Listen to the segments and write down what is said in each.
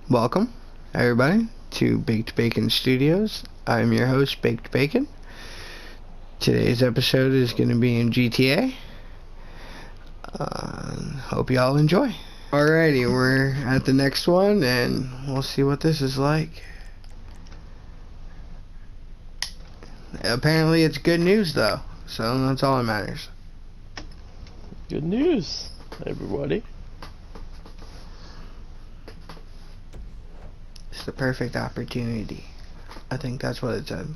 Welcome, everybody, to Baked Bacon Studios. I'm your host, Baked Bacon. Today's episode is going to be in GTA. Hope y'all enjoy. Alrighty, we're at the next one, and we'll see what this is like. Apparently, it's good news, though, so that's all that matters. Good news, everybody. It's the perfect opportunity. I think that's what it said.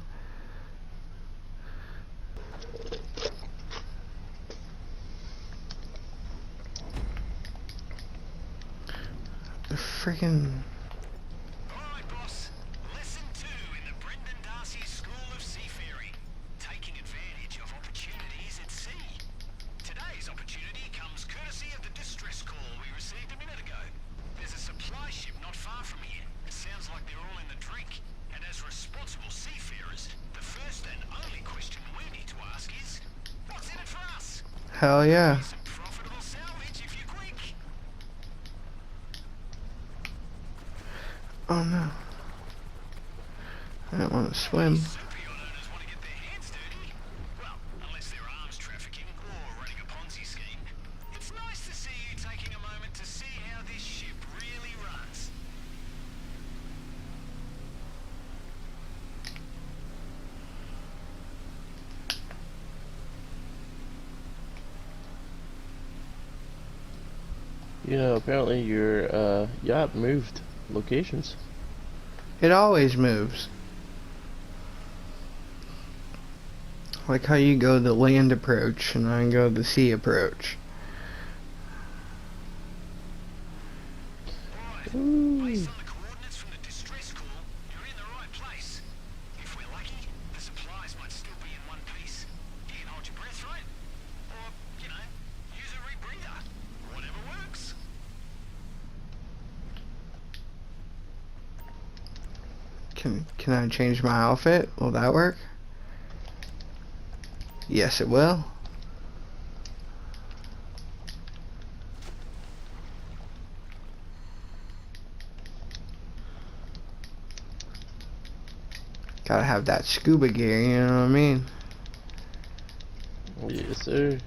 Freaking. Alright, boss. Lesson 2 in the Brendan Darcy School of Seafaring. Taking advantage of opportunities at sea. Today's opportunity comes courtesy of the distress call we received a minute ago. There's a supply ship not far from here. It sounds like they're all in the drink. And as responsible seafarers, the first and only question we need to ask is, what's in it for us? Hell yeah. Some profitable salvage if you're quick. Oh no. I don't want to swim. Super yacht owners want to get their hands dirty. Well, unless they're arms trafficking or running a Ponzi scheme. It's nice to see you taking a moment to see how this ship really runs. Yeah, apparently your yacht moved locations. It always moves. Like how you go the land approach and I go the sea approach. Right. Ooh. Based on the coordinates from the distress call, you're in the right place. If we're lucky, the supplies might still be in one piece. You can hold your breath, right? Or, you know, use a rebreather. Whatever works. Can I change my outfit? Will that work? Yes, it will. Gotta have that scuba gear, you know what I mean? Yes, sir.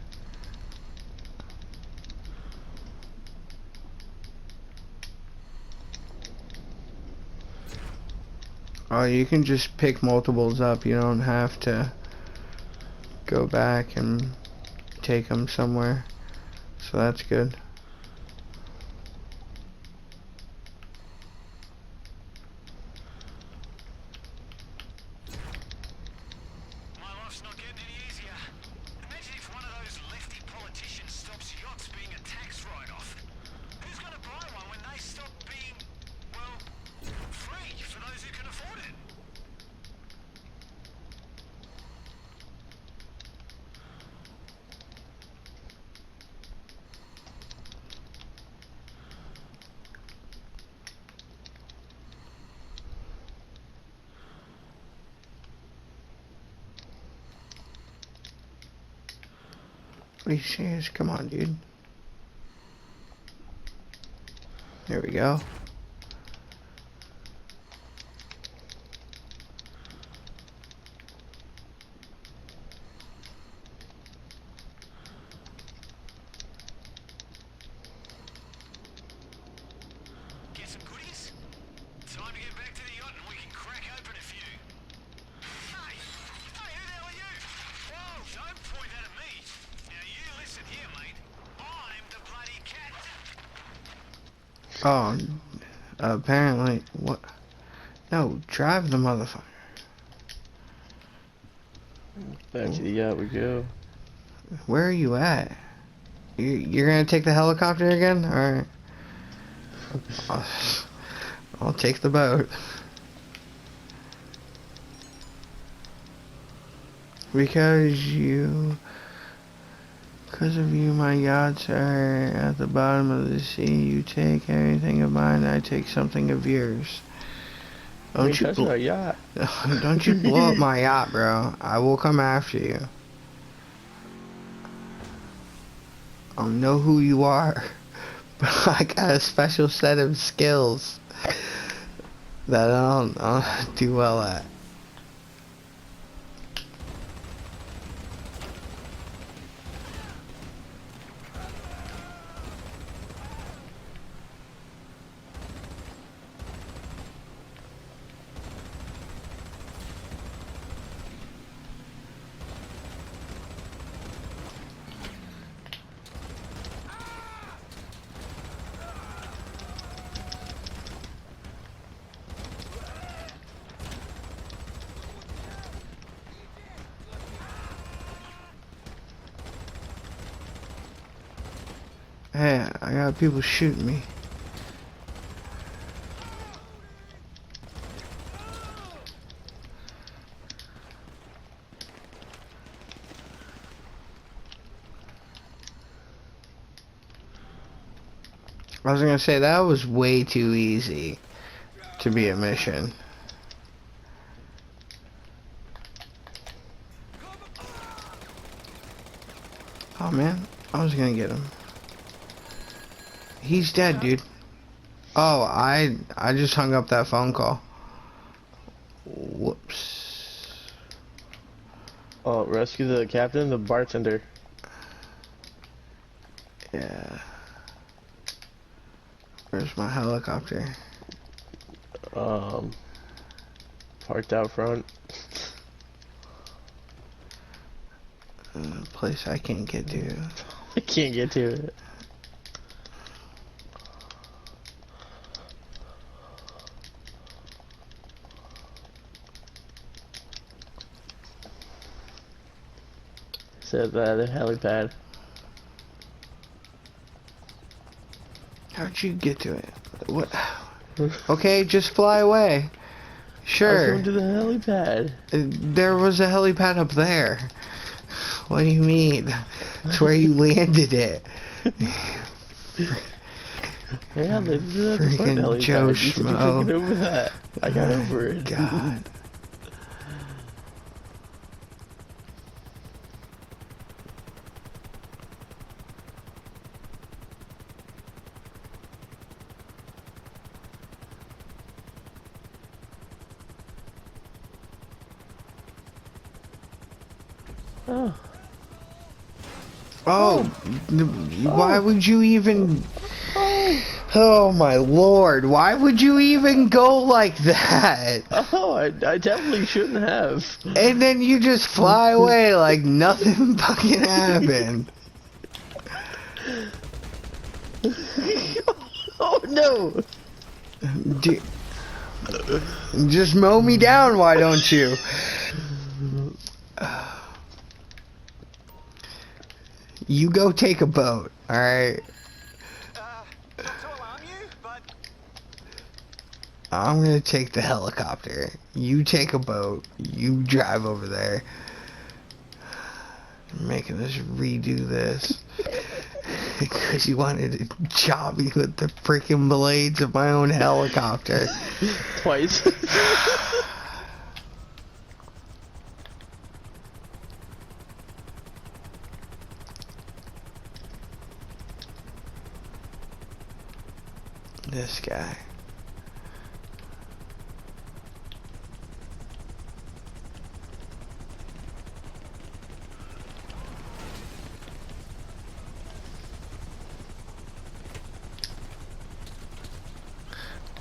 Oh, you can just pick multiples up. You don't have to go back and take them somewhere. So that's good. My life's not getting any easier. Imagine if one of those lefty politicians stops yachts being a tax write-off. Who's going to buy one when they stop being, well, free for those who can afford it? Are you serious? Come on, dude. There we go. Get some goodies? Time to get back to the yacht and we can crack open a few. Hey! Hey, who the hell are you? Whoa, don't point that at me. Now you listen here, mate. I'm the bloody cat. Oh, apparently, what? No, drive the motherfucker. Back to the yacht we go. Where are you at? You're gonna take the helicopter again? Alright. I'll take the boat. Because of you, my yachts are at the bottom of the sea. You take everything of mine, I take something of yours. Don't touch our yacht. Don't you blow up my yacht, bro. I will come after you. I don't know who you are, but I got a special set of skills. That I don't do well at. Hey, I got people shooting me. I was gonna say, that was way too easy to be a mission. Oh man, I was gonna get him. He's dead, dude. Oh, I just hung up that phone call. Whoops. Oh, rescue the captain, the bartender. Yeah. Where's my helicopter? Parked out front. Place I can't get to. I can't get to it. Said that a helipad. How'd you get to it? What? Okay, just fly away. I was Sure. going to the helipad. There was a helipad up there. What do you mean? It's where you landed it. Yeah, they did that before the Freaking helipad. Joe You should be Schmo. freaking over that. I got over it. God. Oh. Oh, why would you even... Oh my lord, why would you even go like that? Oh, I definitely shouldn't have. And then you just fly away like nothing fucking happened. Oh no! Just mow me down, why don't you? You go take a boat, alright? Not to alarm you, but I'm gonna take the helicopter. You take a boat. You drive over there. You're making us redo this. Because you wanted to chop me with the freaking blades of my own helicopter. Twice. This guy.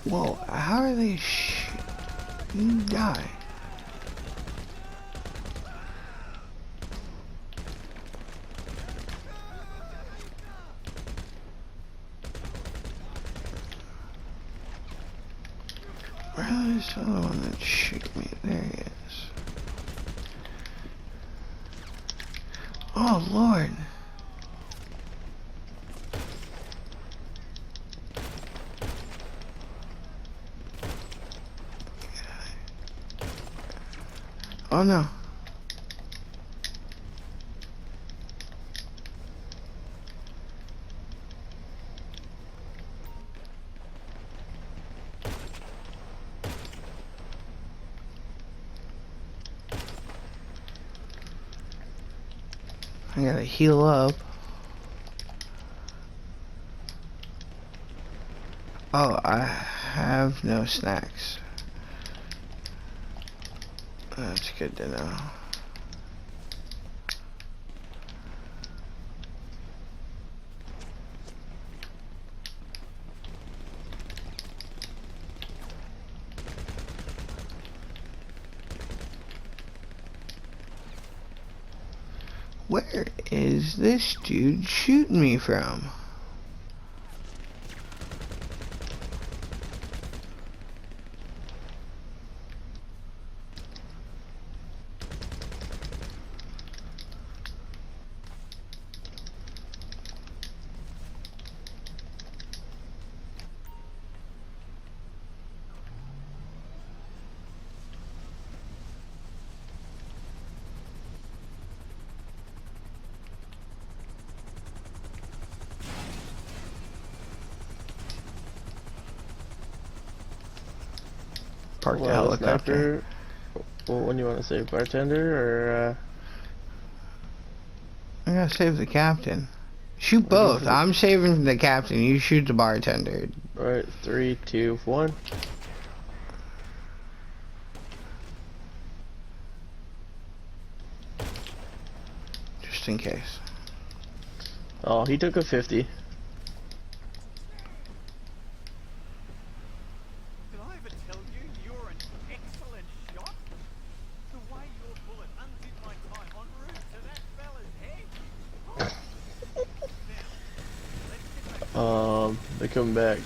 Whoa, how are they you die. Where's this other one that shoot me? There he is. Oh Lord. Oh no. I gotta heal up. Oh, I have have no snacks. That's good to know. Where is this dude shooting me from? Park the Well, helicopter. sniper. Well, what do you want to say, bartender or? I gotta save the captain. Shoot We're going both. for the- I'm saving the captain. You shoot the bartender. Alright, 3, 2, 1. Just in case. Oh, he took a 50. Did I ever tell you you're an excellent shot? The way your bullet undid my time en route to that fella's head. They're coming back.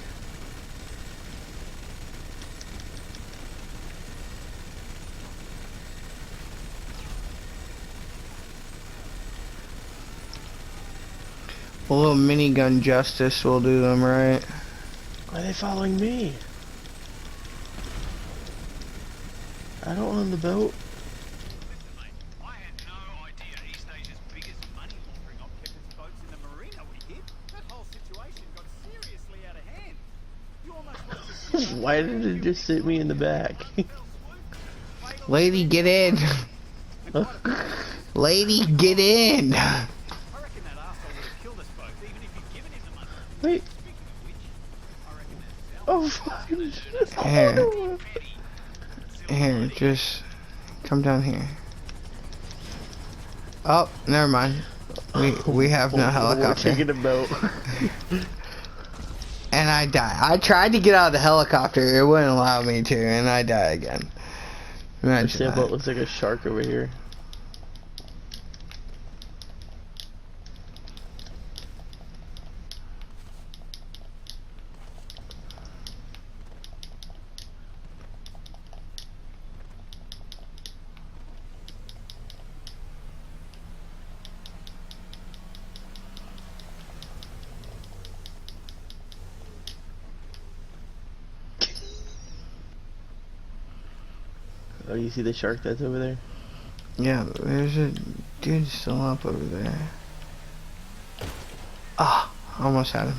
A little minigun justice will do them right. Why are they following me? I don't own the boat. Listen, mate, I had no idea East Asia's biggest money laundering op kept its boats in the marina we hit. That whole situation got seriously out of hand. You almost lost your shit. Why did it just hit me in the back? Lady, get in. Lady, get in. I reckon that arsehole would have killed us both, even if you'd given him the money. Wait. Speaking of which, I reckon that Oh, fuck. Here, just come down here. Oh, never mind. We have no We're helicopter. taking a boat. And I die. I tried to get out of the helicopter. It wouldn't allow me to, and I die again. Imagine That boat that. looks like a shark over here. Oh, you see the shark that's over there? Yeah, there's a dude still up over there. Ah, almost had him.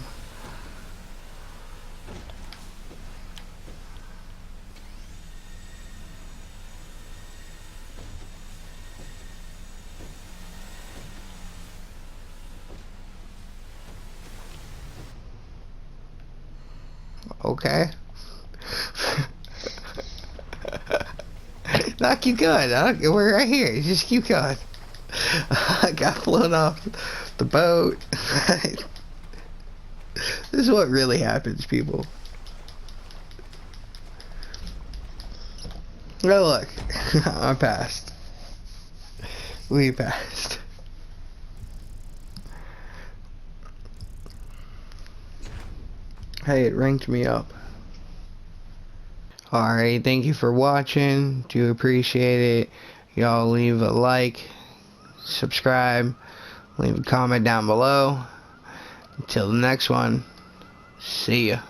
Okay. No, keep going. We're right here. Just keep going. I got blown off the boat. This is what really happens, people. Oh, look. I passed. We passed. Hey, it ranked me up. Alright, thank you for watching. Do appreciate it. Y'all leave a like, subscribe, leave a comment down below. Until the next one, see ya.